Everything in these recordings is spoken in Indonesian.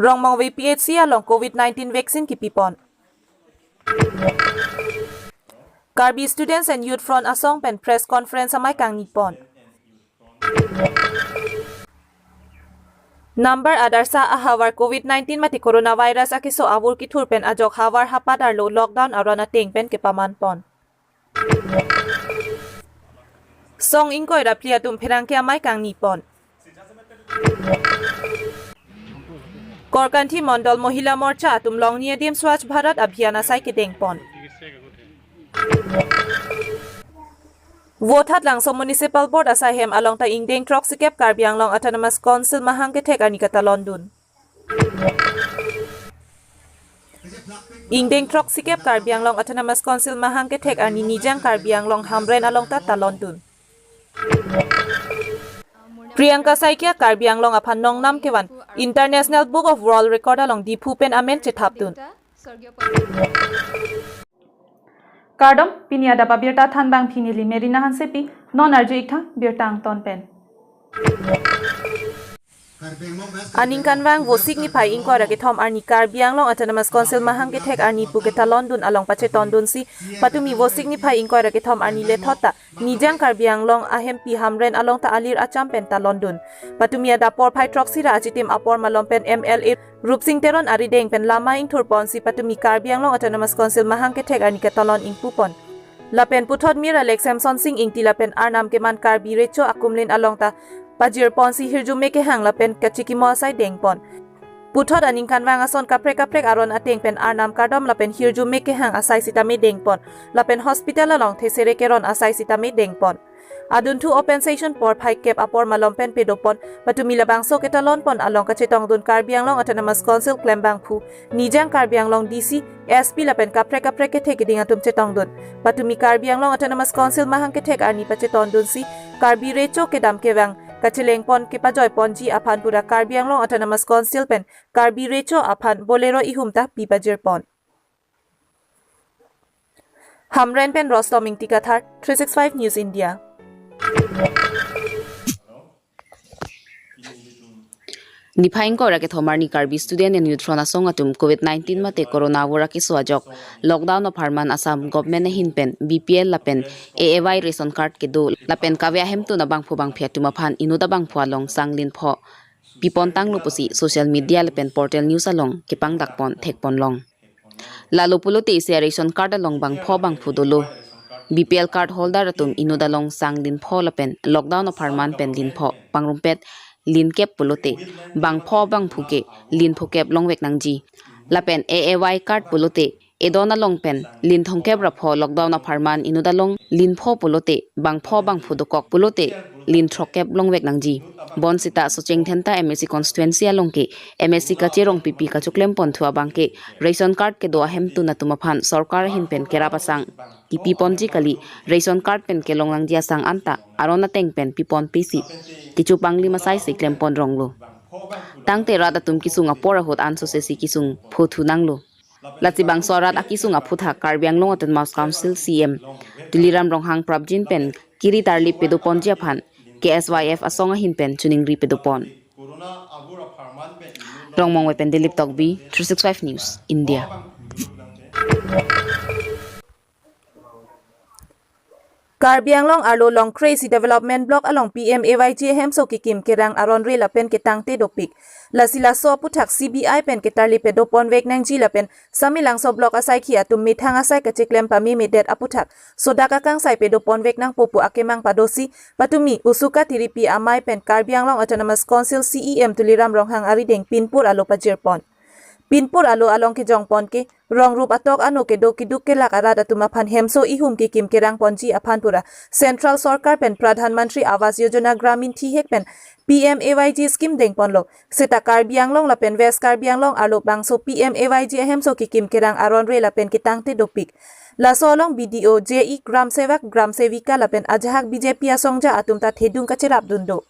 rong mong VPHC along COVID-19 vaccine ki pipon. Karbi Students and Youth Front asong pen press conference amay kang nipon. Number adar sa ahawar COVID-19 mati coronavirus akiso awur ki thurpen ajok hawar hapat arlo lockdown aron ating pen ke pamanpon. Song ingkoy rapliatum phirangke amay kang nipon. Korkanthi Mondol Mohila Morcha atum longri dim Swachh Bharat Abhiyan asai ke dengpon. Votat lang so municipal board asai hem along ta ingdeng trok sikep Karbi Anglong Autonomous Council mahang ke tek ani kata London. Ingdeng trok sikep Karbi Anglong Autonomous Council mahang ke tek ani nijang Karbi Anglong hamren along ta London. Priyanka Saikia Karbi Anglong aphan nongnam kewan International Book of World Record along dipupen amen chethapdun. Kardom Pini Adap Abirta thanbang Pini Merina hansepi non arju ikha Birta angton pen. Aning kanwang vosik ni pai ingko rake thom arni Karbi Anglong Autonomous Council mahang ke thek arni puketa London along Pachethang si patumi vosik ni pai ingko rake thom arni le thota nijang Karbi Anglong ahem pi hamren along ta alir acham pen ta London patumi ada por pai troxira achitim apor malom pen MLA Rupsing teron ari deng pen lama ing thurpon si patumi Karbi Anglong Autonomous Council mahang ke thek arni ketalon ing pupon lapen puthot mir Alex Samson Singh ing tilapen arnam keman Karbi recho akumlin along ta Pajir pon si hirjume ke hang lapen kachiki mo asai dengpon. Puthot aning kanwang ason kaprek aron ateng pen arnam kardom lapen hirjume ke hang asai sitame dengpon. Lapen hospital along thesere keron asai sitame dengpon. Adun tu open session por pai kep apor malom pen pedopon patumi labangso ketalon pon along Pachethang dun Karbi Anglong Autonomous Council klembang phu nijang Karbi Anglong DC SP lapen kaprek ke thek dingatum Pachethang dun patumi Karbi Anglong Autonomous Council mahang ke thek ani Pachethang dun si Karbi recho kedam kewang Kachileng pon kipajoy ponji aphan pura Karbi Anglong Autonomous Council pen Karbi recho aphan bolero ihumta pipajir pon. Hamren pen Rostoming tikathar 365 News India. Nipaing ko rake thomar ni Karbi Student and Youth Front asong atum COVID-19 mate corona wara ki swajok lockdown of Harman Assam government hinpen BPL lapen AAY ration card ke do lapen kawya hemtu na bangpho bangphia tumaphan inuda bangpho along sanglin pho pipon tang lupusi social media lapen portal news along kepangdak pon thekpon long lalo pulote se ration card along bangpho dolo BPL card holder atum inuda long sanglin pho lapen lockdown of Harman pen lin pho pangrumpet lin kep pulote bang phuke lin phokep longwek nangji lapen AAY card pulote edona longpen lin thongkep rapho lockdown of Harman inuda long lin pho pulote bang phudokok pulote lin throkep longwek nangji bonsita socheng thenta MSC constituency alongke MSC kachirong PP kachuklem pon thua bangke ration card ke do ahem tu na tumaphan sarkar hinpen kerapasang PP ponji kali ration card pen kelong langja sang anta arona tengpen pipon PC kichu pangli masai se klempon ronglo tangte rada tum kisung apora hot anso se si kisung phothu nanglo Latibang sorat akisung aputha Karbi Anglong Autonomous Council CM tuliram ronghang prapjin pen kiri tarli pedo ponji aphan KSYF asonga hinpen tuning ri pedopon rongmong wepen delip tokbi 365 News India. Karbi Anglong arlo long crazy development block along PMAYG hemso kikim kerang aron re lapen ketangte dopik lasila so puthak CBI pen ketarli pedopon wek nangji lapen samilang so block asai khia tum mithang asai kachiklem pami medet aputhak sodaka kang sai pedopon wek nang popu akemang padosi patumi usuka tiripi amai pen Karbi Anglong Autonomous Council CEM tuliram ronghang arideng pinpur alo pajirpon Pinpur alo along ke jongpon ke rong rup atok ano ke do kiduk ke lak arada tumaphan hemso ihum ki kim kerang ponji aphan pura Central Sarkar pen Pradhan Mantri Awas Yojana Gramin Thihek pen PMAYG scheme dengpon lo seta Karbi Anglong lapen West Karbi Anglong alo bangso PMAYG hemso ki kim kerang aron re lapen kitangte dopik laso along BDO JE Gram Sevak Gram Sevika lapen ajahak BJP asongja atumta thedung kachirap dundo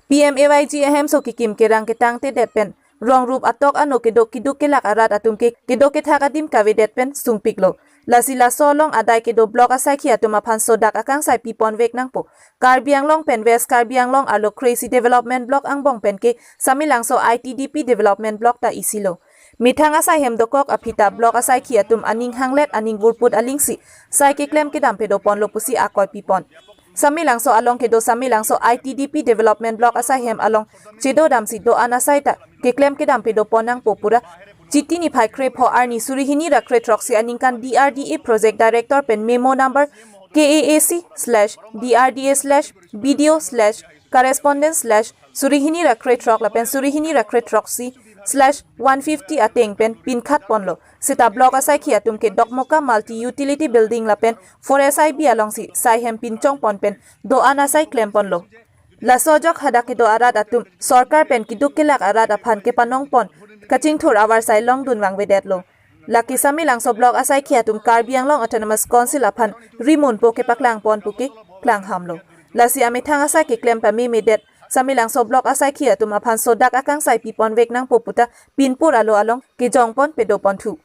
PMAYG hemso ki kim kerang kitangte depen rong rup atok ano kidok kelak arat atum ke kidok ke thakadim kawe detpen sungpiklo lasi la solong adai kedo blok asai khi atum aphan sodak akang sai pipon vek nangpo Karbi Anglong pen West Karbi Anglong alo crazy development block angbong pen ke samilang so ITDP development block ta isilo Mithang asai hem dokok apita blok asai khi atum aning hanglet aning burput alingsi sai ke klem ke dam pedo pon lopusi akoy pipon Samilang so along kedo samilang so ITDP development block asai hem along chedo dam si do anasai ta ke klem ke dam pedo ponang popura Chiti ni phai kre pho arni surihini rakre troxi aningkan DRDA project director pen memo number KAAC/DRDA/BDO/correspondence/surihini rakre trox la pen surihini rakre troxi/150 ateng pen pin khat ponlo sita block asai khia tum ke dokmoka multi utility building la pen for SIB along si sai hem pin chong pon pen do anasai klem ponlo La sojok hadake do arat atum sarkar pen kiduk kelak arat aphan ke panong pon kaching thur awar sai long dun wang vedetlo laki samilang so blok asai khia tum Karbi Anglong autonomous council aphan rimun po ke paklang pon puke klang hamlo lasi ame thang asai ke klem pa me medet samilang so blok asai khia tum aphan sodak akang sai pipon vek nang poputa pinpur alo along ke jongpon pedo pon thu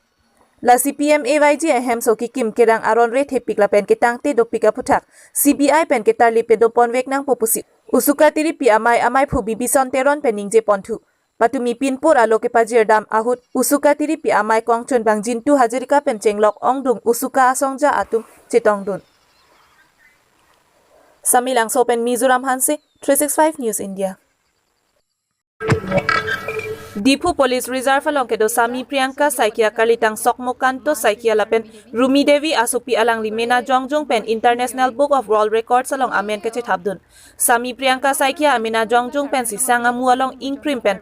La CPM AYG ahem so ki kim kerang aron re thepik la pen ke tangte do pika puthak CBI pen ke tarli pedo pon vek nang popusi usuka tiri pi amai phu bibison teron pening je ponthu patumi pinpur alo ke pajir dam ahut usuka tiri pi amai kong chun bang jin tu hajirika pen chenglok ongdung usuka asongja atum chetong dun Samilang so pen Mizoram Hanse 365 News India Dipu Police Reserve along kedo Sami Priyanka Saikia Kalitang Sokmo Kanto Saikia Lapen Rumi Devi Asupi Alang Limena Jongjong Pen International Book of World Records along Amen Kachethabdun Sami Priyanka Saikia Amena Jongjong Pen si Sangamu along Inkprim Pen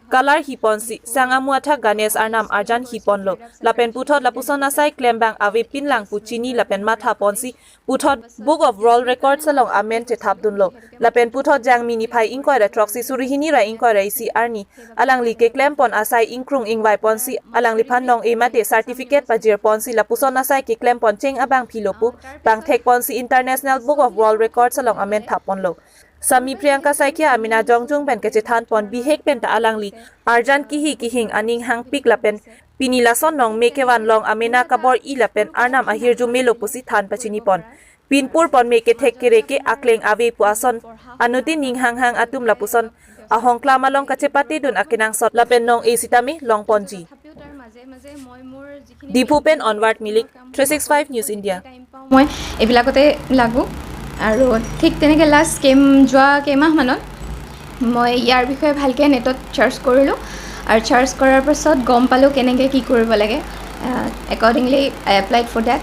Kalar Hipon si Sangamu Atha Ganes Arnam Arjan Hipon Lo Lapen Puthot Lapuson Asai Klembang Ave Pinlang Puchini Lapen Matha Ponsi Puthot Book of World Records along Amen Chethabdun Lo Lapen Puthot Jang Mini Pai Inkoira Troxi Surihini Ra Inkoira isi Arni Alang Li ke klem pon asai inkrung ingwai ponsi alang lipan nong emate certificate pajir ponsi lapuson asai ke klem pon cheng abang philopu bang thek ponsi International Book of World Records along amen thapon lo Sami Priyanka Saikia Amina Jongjong pen kechethan pon bihek pen ta alang li arjan kihing aning hang pik lapen Pini lason nong mekewan long amena kebor-e lapen arnam ahir ju melo pusi than pachini pon Pinpur pon meke thek kereke akleng ave puason anuti ning hang atum lapuson ahong klamalong kachepati dun akinang sot lapen nong esitami long ponji Dipupen onward milik 365 News India মই এবিলাকতে লাগু আৰু ঠিক তেনেকৈ লাষ্ট যোৱা কেইমাহ মানত মই ইয়াৰ বিষয়ে ভালকৈ নেটত চাৰ্চ কৰিলোঁ আৰু চাৰ্চ কৰাৰ পাছত গম পালোঁ কেনেকৈ কি কৰিব লাগে accordingly I applied for date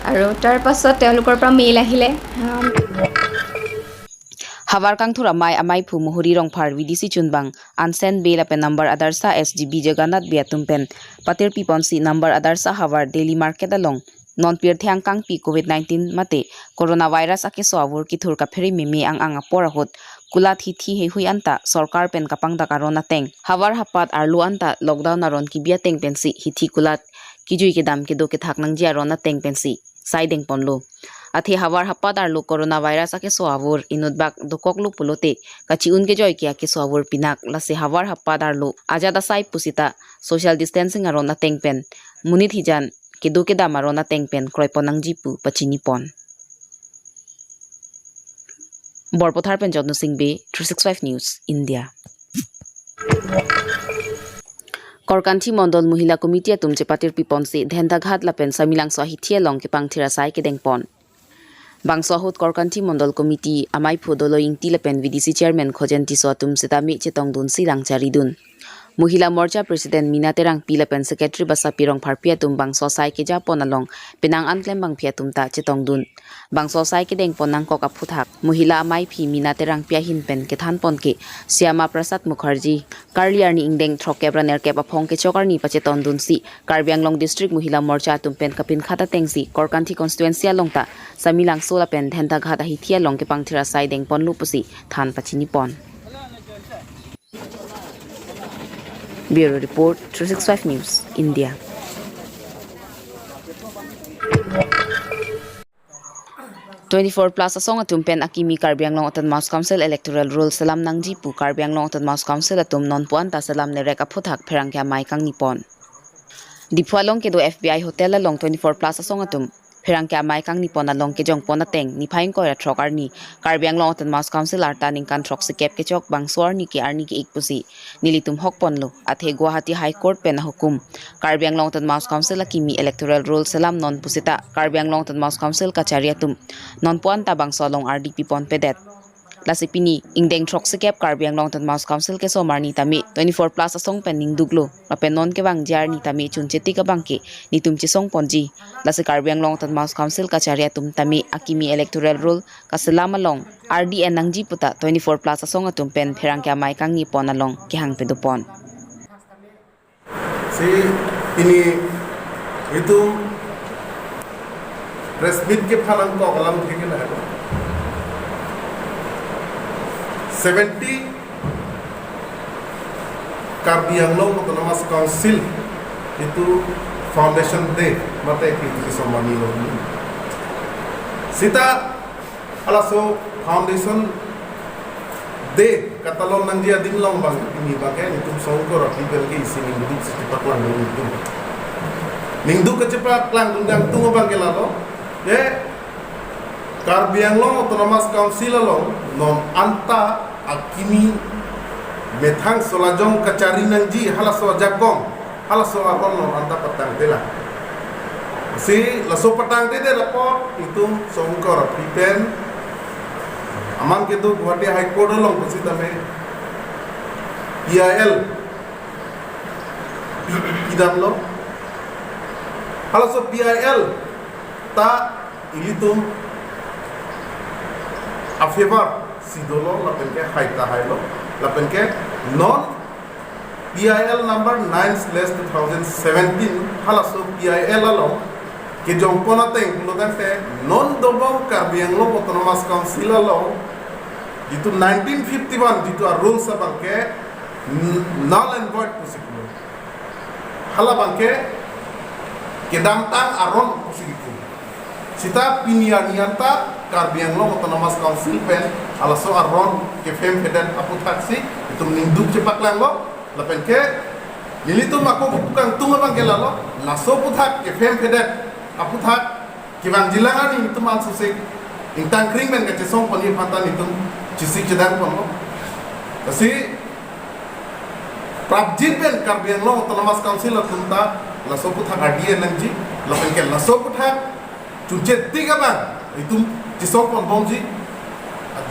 আৰু তাৰ পাছত তেওঁলোকৰ পৰা মেইল আহিলে Habar kang thura amai phu muhuri rong phar VDC chunbang ansen bela pe number adarsa SGB Jagannath biatum pen patir pipon si number adarsa havar daily market along non pirthe kang pi COVID-19 mate coronavirus ake so awur ki thur ka pheri meme ang porahot kulat hi he hui anta sarkar pen kepangdak arona teng havar hapat arlu anta lockdown aron ki bia teng pensi hithi kulat kijui ke dam ke do ke thak nang ji arona teng pensi saideng ponlo Athi havar hapat arlu coronavirus ake so awur inutbak dokoklu pulote kachi unke joy kia ke so awur pinak lase havar hapat arlu ajada sai pusita social distancing arona tengpen munit hijan kedu ke dam arona tengpen kroiponang jipu pachini pon Borpothar pen Jodnu Singbe 365 News India Korkanthi Mondol Mohila Committee tumche patir piponsi dhenda ghat lapen samilang so hithia long ke pangthira sai ke dengpon Bangsahut Korkanthi Mondol Committee amai phodolo ingti lapen VDC chairman khojenti so tum setami chetong dun sirang charidun Mohila Morcha President Mina Terang Pilapen Secretary Basa Pirong Pharpia tum bangso sai ke japon along pinang anklem bang phia tum ta chetong dun bangso sai ke deng ponang ko kaphuthak Mohila amai phi Mina Terang pia hin pen ke than pon ke Syama Prasad Mukherjee Karliar ni ingdeng thokebra ner ke apong ke chokarni pacheton dun si Karbi Anglong District Mohila Morcha tum pen kapin khata tengsi Korkanthi constituency alongta samilang sola pen dhenda ghata hithia long ke pangthira sai deng pon lupusi than pachini pon Bureau Report 365 News India 24 plus asong atum pen akimi Karbi Anglong Autonomous Council electoral rules salam nangji pu Karbi Anglong Autonomous Council atum non puan ta salam ne reka phuthak pherang kya mai kang nipon diphualong ke do FBI hotel along 24 plus asong atum pherang kya mai kang nipon along ke jong pona teng ni phaing ko ra throk arni Karbi Anglong Autonomous Council arta ning kan throk sikep ke chok bangsor ni ki arni ki ikpusi Nelitum hok ponlo athe Guwahati High Court pen hukum Karbi Anglong Autonomous Council akimi electoral rules salam non pusita Karbi Anglong Autonomous Council kachariatum non puan tabang solong RDP pon pedet lasi Pini ingdeng throk sikep Karbi Anglong Autonomous Council ke somarni tami 24 plus asong pening duglo lapen non ke bang jar ni tami chuncheti ka bangke nitum chisong ponji lasi Karbi Anglong Autonomous Council kachariatum tami akimi electoral rule kasalam along RDN nangji puta 24 plus asong atum pen pherang kya mai kang ni pon along ki hang pedupon si ini itu press meet ke phalang ko kalam theke na 70 Karbi Anglong Autonomous Council itu foundation day mate ki somani lo sita alaso foundation day katalon nang dia dinglong bang ini bagai itu songkor api belgi isi minggu secepat lang itu minggu kecepat lang dundang tungo bang kelalo ye Karbi Anglong Autonomous Council along non anta akimi methang solajong kacari nangji halaso jakong halaso akon non anta patang tela si laso patang tede rapo itu songkor pipen aman ketu Guwahati High Court along kusi tame PIL idam lo halaso PIL ta ilitum afevar sidolo lapen ke haita hailo lapen ke non PIL number 9/2017 halaso PIL along ke jongpona teng lutan te non dobong Karbi Anglong Autonomous Council along itu 1951 itu rules abang ke null and void possible hala bang ke damtang aron possible sita pinianianta Karbi Anglong Autonomous Council pen alaso aron ke fem pedan apu taksi itu ninduk cepak lang lo lapen ke Nelitum aku bukan tunga bang ke lalo laso puthak ke fem pedan apu thak ke bang jilangan itu mal susik intang kring men ke cesong poni pantan itu cisik cedang pon lo kasi prapjin pen Karbi Anglong Autonomous Council atunta laso puthak adian nangji lapen ke laso puthak cuncet tiga bang itu cisopon ponji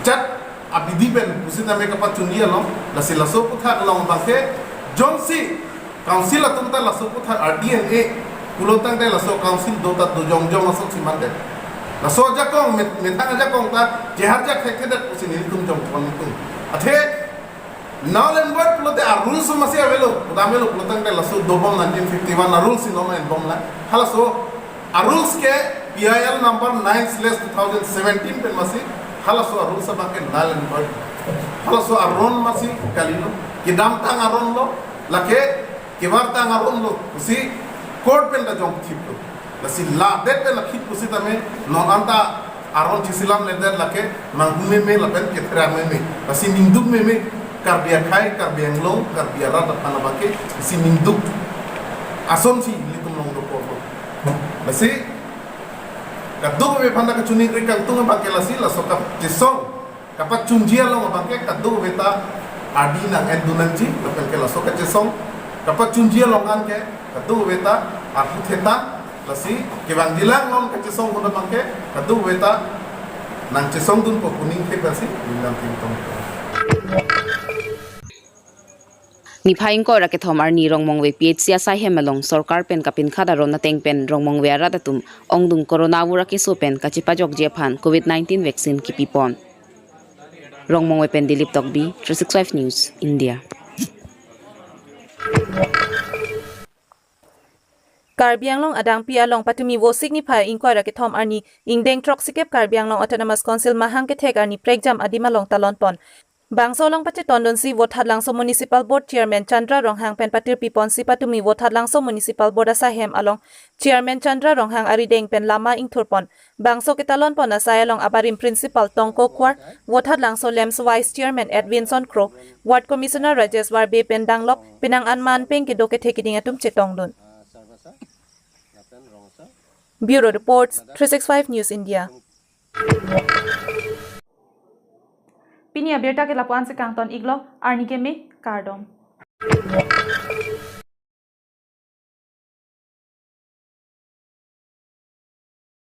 cat abidi pen usita me kapat chundia lo lasi laso puthak long bangke jongsi council atunta laso puthak RDNA kulotang de laso council dota do jong asok simande laso jakong metang jakong ta jeharja khekhedat usini tum jong pon tum athe null and void pulote a rules masih avelo udamelo kulotang de laso dobom 1951 rules in non and bomla halaso a rules ke PIL number 9/2017 pen masih halaso rules abake null and void halaso aron masih kalino kidam tang aron lo lake kibar tang aron lo usi court pen da jong thip lo lasi la det pen la khip usi tame non anta aron chisilam le der lake mangume me lapen ketra me lasi ninduk me Karbi Akai Karbi Anglong Karbi Arat tanabake isi ninduk asomsi litum long do ko lasi kadung be panda ka chuning rikang tunga bangke lasi laso ka jesong kapat chunjia long bangke kadung beta adina endunanji lapen ke laso ka jesong kapat chunjia long kan ke kadung beta artheta lasi ke bang dilang long ka jesong guna bangke kadung beta nang jesong dun po kuning ke basi bilang tintong ni phaing ko rake thomar ni rongmong we PHC asai hemalong sarkar pen kapin khada ron na teng pen rongmong we ara datum ongdung corona wura ke so pen kachipa jok je phan COVID-19 vaccine ki pipon rongmong we pen dilip tokbi 365 news India Karbi Anglong adang pi along patumi wo signify inquiry ke thom arni ingdeng trok sikep Karbi Anglong Autonomous Council mahang ke thek arni pregjam adima long talon pon Bangso long Pachethang don si votat langso municipal board chairman Chandra Ronghang pen patir pipon si patumi votat langso municipal board asahem along chairman Chandra Ronghang arideng pen lama ingturpon bangso ketalon pon asaya long abarim principal Tongko Kwar votat langso lems vice chairman Edwinson Crow ward commissioner Rajesh Warbe pen danglok pinang anman peng kedoke thekiding atum chetong don. Bureau reports 365 News India. Pini Abirta ke lapuan se kangton iglo arni ke me kardom.